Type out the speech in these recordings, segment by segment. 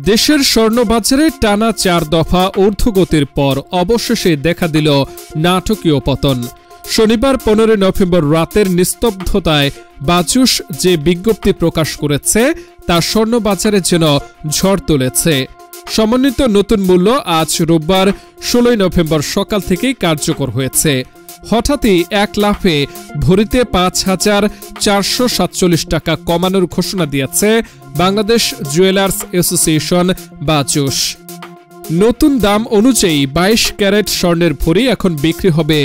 দেশের স্বর্ণবাজারে টানা 4 দফা ঊর্ধ্বগতির পর অবশেষে দেখা দিল নাটকীয় পতন। শনিবার 15 নভেম্বর রাতের নিস্তব্ধতায় বাজুস যে বিজ্ঞপ্তি প্রকাশ করেছে তা স্বর্ণবাজারে যেন ঝড় তুলেছে। সমন্বিত নতুন মূল্য আজ রোববার 16 নভেম্বর সকাল থেকেই কার্যকর হয়েছে। হঠাৎই এক লাফে ভরিতে 5,447 টাকা কমানোর ঘোষণা দিয়েছে বাংলাদেশ জুয়েলার্স অ্যাসোসিয়েশন বাজুস। নতুন দাম অনুযায়ী 22 ক্যারেট স্বর্ণের ভরি এখন বিক্রি হবে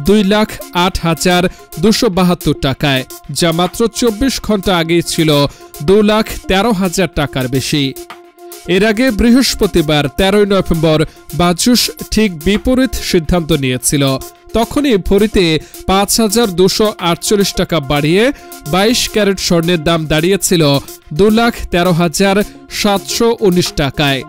2,08,272 টাকায়, যা মাত্র 24 ঘন্টা আগেই ছিল 2,13,000 টাকার বেশি। এর আগে বৃহস্পতিবার 13 নভেম্বর বাজুস ঠিক বিপরীত সিদ্ধান্ত নিয়েছিল। তখনই ভরিতে 5,248 টাকা বাড়িয়ে 22 ক্যারেট স্বর্ণের দাম দাঁড়িয়েছিল 2,13,719 টাকায়।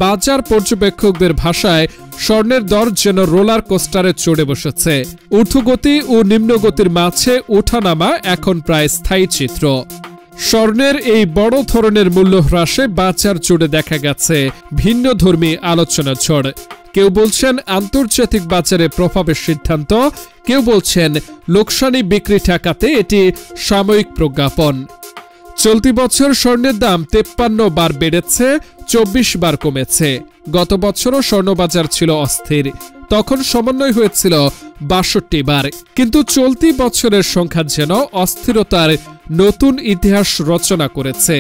বাজার পর্যবেক্ষকদের ভাষায় স্বর্ণের দর যেন রোলার কোস্টারে চড়ে বসেছে। ঊর্ধ্বগতি ও নিম্নগতির মাঝে ওঠানামা এখন প্রায় স্থায়ী চিত্র। স্বর্ণের এই বড় ধরনের মূল্য হ্রাসে বাজার জুড়ে দেখা গেছে ভিন্নধর্মী আলোচনা ঝড়। কেউ বলছেন আন্তর্জাতিক বাজারে প্রভাবের সিদ্ধান্ত, কেউ বলছেন লোকসানি বিক্রি ঠেকাতে এটি সাময়িক প্রজ্ঞাপন। চলতি বছর স্বর্ণের দাম 53 বার বেড়েছে, 24 বার কমেছে। গত বছরও স্বর্ণবাজার ছিল অস্থির, তখন সমন্বয় হয়েছিল 62 বার। কিন্তু চলতি বছরের সংখ্যা যেন অস্থিরতার নতুন ইতিহাস রচনা করেছে।